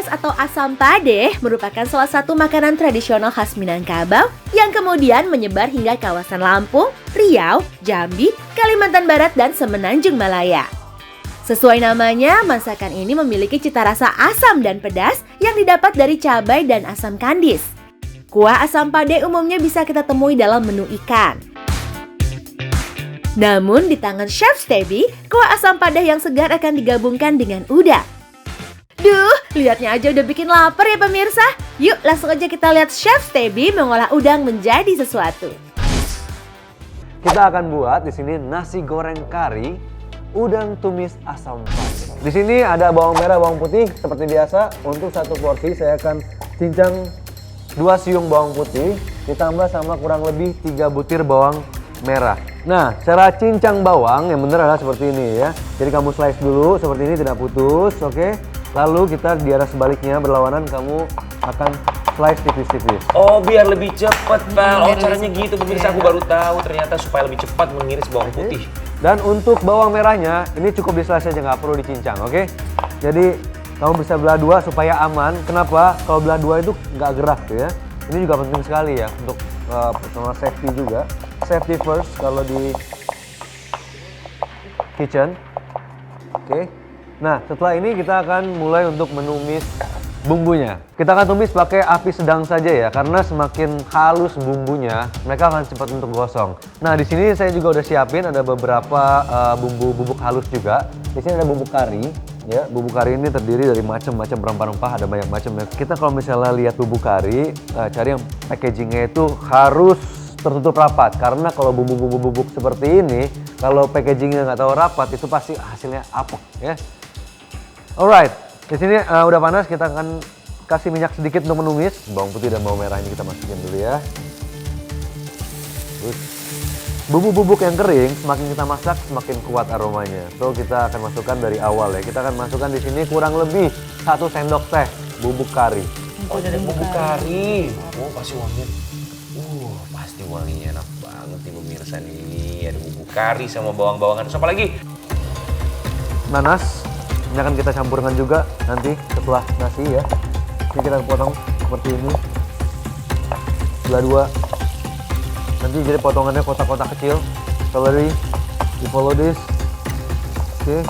pedas atau asam padeh merupakan salah satu makanan tradisional khas Minangkabau yang kemudian menyebar hingga kawasan Lampung, Riau, Jambi, Kalimantan Barat, dan Semenanjung Malaya. Sesuai namanya, masakan ini memiliki cita rasa asam dan pedas yang didapat dari cabai dan asam kandis. Kuah asam padeh umumnya bisa kita temui dalam menu ikan. Namun di tangan Chef Stebi, kuah asam padeh yang segar akan digabungkan dengan udang. Duh, lihatnya aja udah bikin lapar ya pemirsa. Yuk langsung aja kita lihat Chef Stebi mengolah udang menjadi sesuatu. Kita akan buat di sini nasi goreng kari, udang tumis asam padeh. Di sini ada bawang merah, bawang putih seperti biasa. Untuk satu porsi saya akan cincang 2 siung bawang putih ditambah sama kurang lebih 3 butir bawang merah. Nah, cara cincang bawang yang benar adalah seperti ini ya. Jadi kamu slice dulu seperti ini, tidak putus, oke? Lalu kita di arah sebaliknya berlawanan, kamu akan slice tipis-tipis. Oh, biar lebih cepat, Bang. Oh, caranya gitu. Pemirsa, aku baru tahu ternyata supaya lebih cepat mengiris bawang putih. Dan untuk bawang merahnya, ini cukup di slice aja, nggak perlu dicincang, oke? Jadi kamu bisa belah dua supaya aman. Kenapa? Kalau belah dua itu nggak gerak tuh ya. Ini juga penting sekali ya untuk personal safety juga. Safety first kalau di kitchen. Oke. Nah, setelah ini kita akan mulai untuk menumis bumbunya. Kita akan tumis pakai api sedang saja ya, karena semakin halus bumbunya, mereka akan cepat untuk gosong. Nah, di sini saya juga udah siapin ada beberapa bumbu bubuk halus juga. Di sini ada bumbu kari. Ya, bumbu kari ini terdiri dari macam-macam rempah-rempah, ada banyak macam. Kita kalau misalnya lihat bumbu kari, cari yang packagingnya itu harus tertutup rapat. Karena kalau bumbu-bumbu bubuk seperti ini, kalau packagingnya nggak tahu rapat, itu pasti hasilnya apek ya. Alright, di sini udah panas, kita akan kasih minyak sedikit untuk menumis. Bawang putih dan bawang merah ini kita masukin dulu ya. Bumbu bubuk yang kering, semakin kita masak semakin kuat aromanya. So kita akan masukkan dari awal ya. Kita akan masukkan di sini kurang lebih 1 sendok teh bubuk kari. Oh, ada bumbu kari. Oh, pasti wanginya. Pasti wanginya enak banget nih pemirsa nih. Ada bumbu kari sama bawang-bawangan. Terus apa lagi? Nanas. Ini akan kita campurkan juga nanti setelah nasi ya. Ini kita potong seperti ini. Belah dua. Nanti jadi potongannya kotak-kotak kecil. Celery. You follow this. Oke.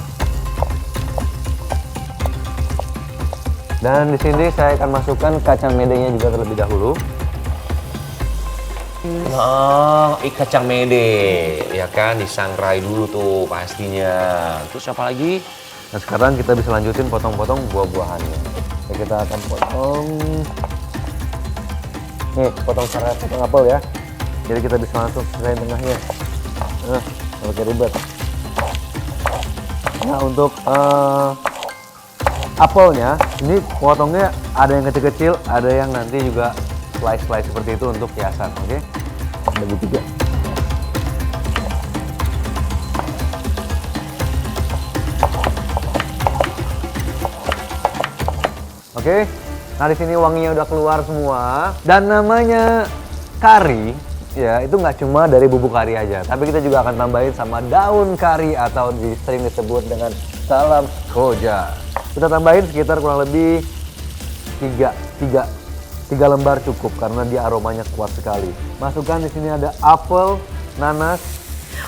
Dan di sini saya akan masukkan kacang medenya juga terlebih dahulu. Nah, kacang mede, ya kan, disangrai dulu tuh pastinya. Terus apa lagi? Nah sekarang kita bisa lanjutin potong-potong buah-buahannya. Jadi kita akan potong. Nih, potong cara potong apel ya. Jadi kita bisa langsung selain tengahnya. Nah, pakai ribet. Nah untuk apelnya, ini potongnya ada yang kecil-kecil, ada yang nanti juga slice-slice seperti itu untuk hiasan, oke? Bagi 3. Oke, nah di sini wanginya udah keluar semua. Dan namanya kari, ya itu nggak cuma dari bubuk kari aja, tapi kita juga akan tambahin sama daun kari atau sering disebut dengan salam koja. Kita tambahin sekitar kurang lebih 3 lembar cukup karena dia aromanya kuat sekali. Masukkan di sini ada apel, nanas.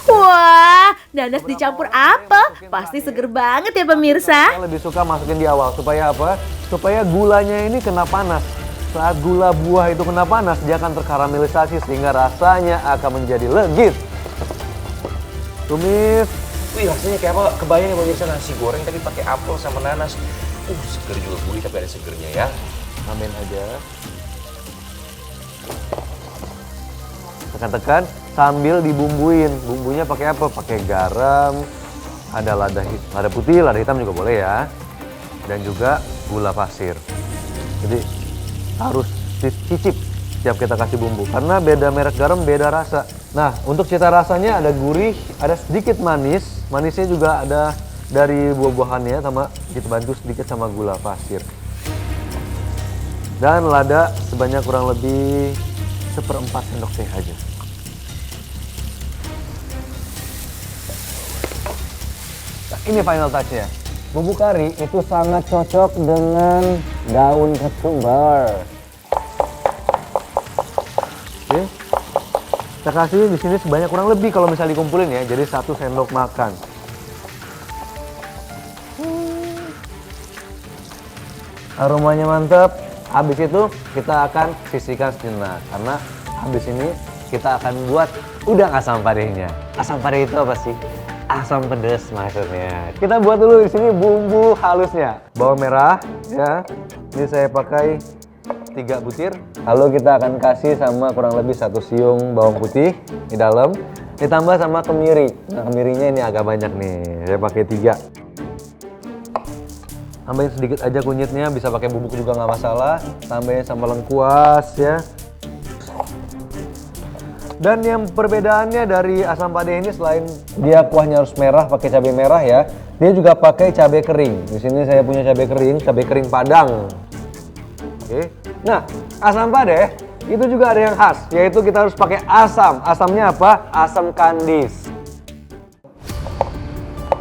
Wah, nanas dicampur apel, pasti seger banget ya pemirsa. Saya lebih suka masukin di awal, supaya apa? Supaya gulanya ini kena panas. Saat gula buah itu kena panas, dia akan terkaramelisasi sehingga rasanya akan menjadi legit. Tumis. Wih, rasanya kayak apa? Kebayang ya pemirsa, nasi goreng tapi pakai apel sama nanas. Seger juga gurih tapi ada segernya ya. Amin aja. Tekan-tekan sambil dibumbuin. Bumbunya pakai apa? Pakai garam, ada lada putih, lada hitam juga boleh ya. Dan juga gula pasir. Jadi harus dicicip setiap kita kasih bumbu karena beda merek garam, beda rasa. Nah, untuk cita rasanya ada gurih, ada sedikit manis. Manisnya juga ada dari buah-buahannya sama dibantu sedikit sama gula pasir. Dan lada sebanyak kurang lebih 1/4 sendok teh aja. Nah, ini final touch-nya. bumbu kari itu sangat cocok dengan daun ketumbar. Oke. Kita kasih di sini sebanyak kurang lebih kalau misalnya dikumpulin ya, jadi 1 sendok makan. Aromanya mantap. Habis itu kita akan sisihkan sejenak karena habis ini kita akan buat udang asam padehnya. Asam padeh itu apa sih? Asam pedas maksudnya. Kita buat dulu di sini bumbu halusnya. Bawang merah ya. Ini saya pakai 3 butir. Lalu kita akan kasih sama kurang lebih 1 siung bawang putih di dalam. Ditambah sama kemiri. Nah, kemirinya ini agak banyak nih. Saya pakai 3. Tambahin sedikit aja kunyitnya, bisa pakai bubuk juga nggak masalah. Tambahin sambal lengkuas ya. Dan yang perbedaannya dari asam padeh ini selain dia kuahnya harus merah, pakai cabai merah ya, dia juga pakai cabai kering. Di sini saya punya cabai kering Padang. Oke. Nah, asam padeh itu juga ada yang khas, yaitu kita harus pakai asam. Asamnya apa? Asam kandis.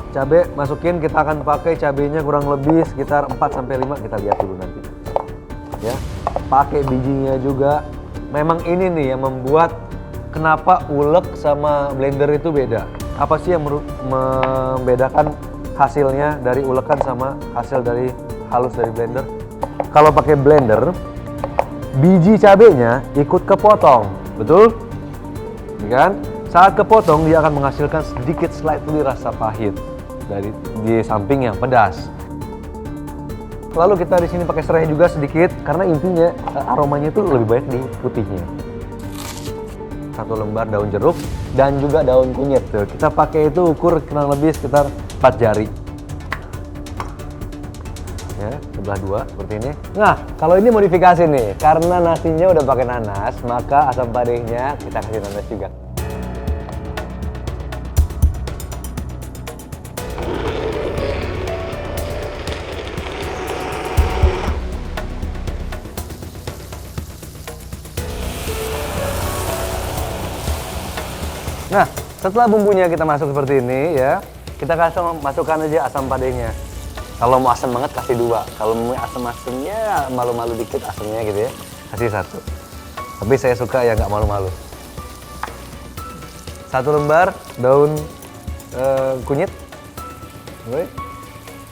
Cabai masukin, kita akan pakai cabainya kurang lebih sekitar 4 sampai 5, kita lihat dulu nanti. Ya. Pakai bijinya juga. Memang ini nih yang membuat kenapa ulek sama blender itu beda. Apa sih yang membedakan hasilnya dari ulekan sama hasil dari halus dari blender? Kalau pakai blender, biji cabenya ikut kepotong, betul? Kan? Saat kepotong dia akan menghasilkan sedikit slightly rasa pahit dari di samping yang pedas. Lalu kita di sini pakai serai juga sedikit karena intinya aromanya itu lebih banyak di putihnya. 1 lembar daun jeruk dan juga daun kunyit tuh. Kita pakai itu ukur kurang lebih sekitar 4 jari. Ya, sebelah 2 seperti ini. Nah, kalau ini modifikasi nih, karena nasinya udah pakai nanas, maka asam padehnya kita kasih nanas juga. Nah, setelah bumbunya kita masuk seperti ini ya, kita masukkan aja asam padehnya. Kalau mau asam banget kasih 2, kalau mau asam-asamnya malu-malu dikit asamnya gitu ya, kasih 1. Tapi saya suka yang nggak malu-malu. 1 lembar daun kunyit,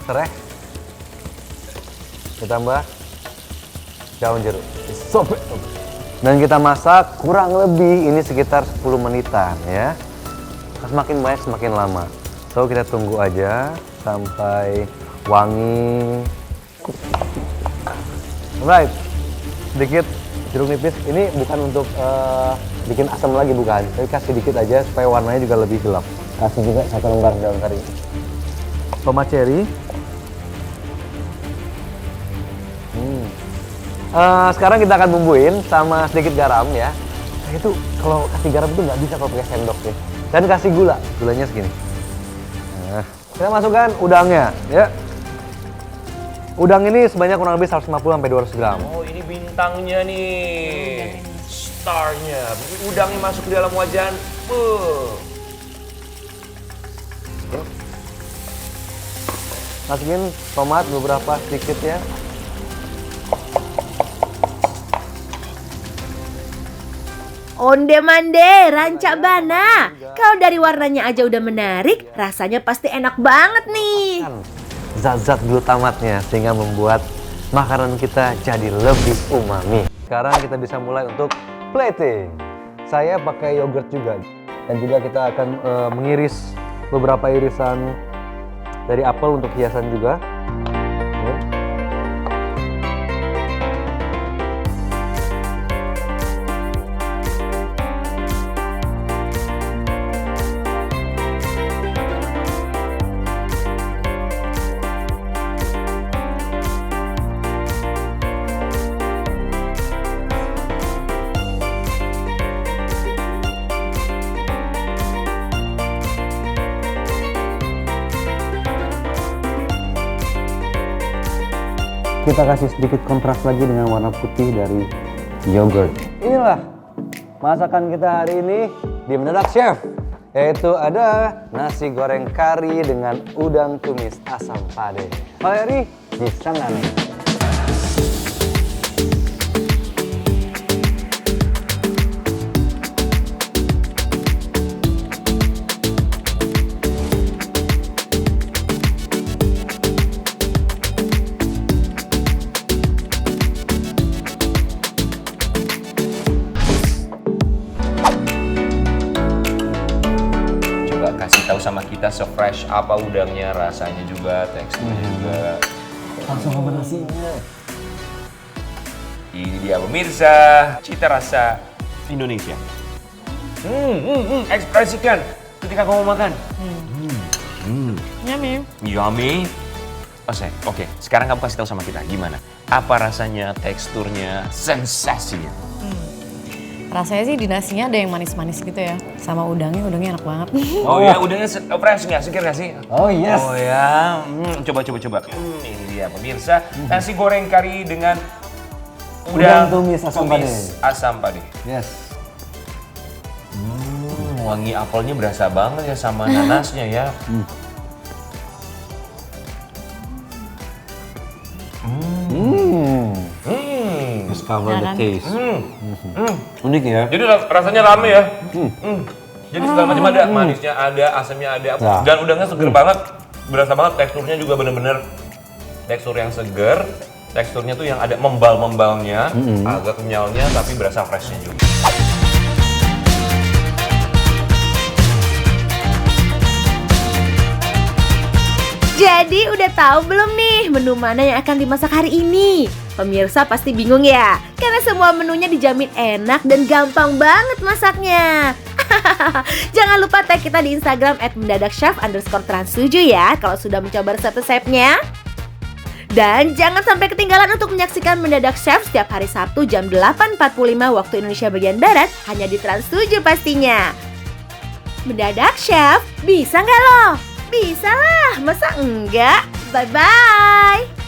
serai, ditambah daun jeruk. Sobek. Dan kita masak kurang lebih ini sekitar 10 menitan ya. Semakin banyak semakin lama. So kita tunggu aja sampai wangi. Alright, sedikit jeruk nipis. Ini bukan untuk bikin asam lagi, bukan. Tapi kasih dikit aja supaya warnanya juga lebih gelap. Kasih juga 1 lembar daun kari. Tomat cherry. Sekarang kita akan bumbuin sama sedikit garam ya. Nah, itu kalau kasih garam itu nggak bisa kalau pakai sendok ya. Dan kasih gula, gulanya segini. Nah, kita masukkan udangnya ya. Udang ini sebanyak kurang lebih 150 sampai 200 gram. Oh, ini bintangnya nih. Starnya. Udangnya masuk ke dalam wajan. Masukin tomat beberapa sedikit ya. Onde mande, rancak bana. Kalau dari warnanya aja udah menarik, rasanya pasti enak banget nih. Zat-zat glutamatnya sehingga membuat makanan kita jadi lebih umami. Sekarang kita bisa mulai untuk plating. Saya pakai yogurt juga. Dan juga kita akan mengiris beberapa irisan dari apel untuk hiasan juga. Kita kasih sedikit kontras lagi dengan warna putih dari yogurt. Inilah masakan kita hari ini di Mendadak Chef. Yaitu ada nasi goreng kari dengan udang tumis asam pade. Pak Eri, bisa nggak nih? Kasih tahu sama kita se-fresh apa udangnya, rasanya juga, teksturnya juga. Langsung ke nasinya. Ini dia pemirsa, cita rasa Indonesia. Ekspresikan ketika kamu makan. Yummy. Yummy. Oke, sekarang kamu kasih tahu sama kita gimana? Apa rasanya, teksturnya, sensasinya? Rasanya sih di nasinya ada yang manis-manis gitu ya. Sama udangnya enak banget. Oh ya, udangnya fresh nggak, seger nggak sih? Oh yes. Oh ya, coba. Ini dia pemirsa, nasi goreng kari dengan Udang tumis asam pade. Yes. Wangi apelnya berasa banget ya sama nanasnya ya. Discover the taste. Unik ya. Jadi rasanya rame ya. Jadi segala macam ada, manisnya ada, asamnya ada, dan udangnya seger banget. Berasa banget teksturnya juga bener-bener tekstur yang seger. Teksturnya tuh yang ada membal-membalnya, agak kenyalnya tapi berasa freshnya juga. Jadi udah tahu belum nih menu mana yang akan dimasak hari ini? Pemirsa pasti bingung ya, karena semua menunya dijamin enak dan gampang banget masaknya. Jangan lupa tag kita di Instagram @mendadakchef_trans7 ya kalau sudah mencoba resep-resepnya. Dan jangan sampai ketinggalan untuk menyaksikan Mendadak Chef setiap hari Sabtu jam 8.45 waktu Indonesia bagian Barat hanya di Trans7 pastinya. Mendadak Chef, bisa nggak lo? Bisa lah, masa enggak? Bye-bye!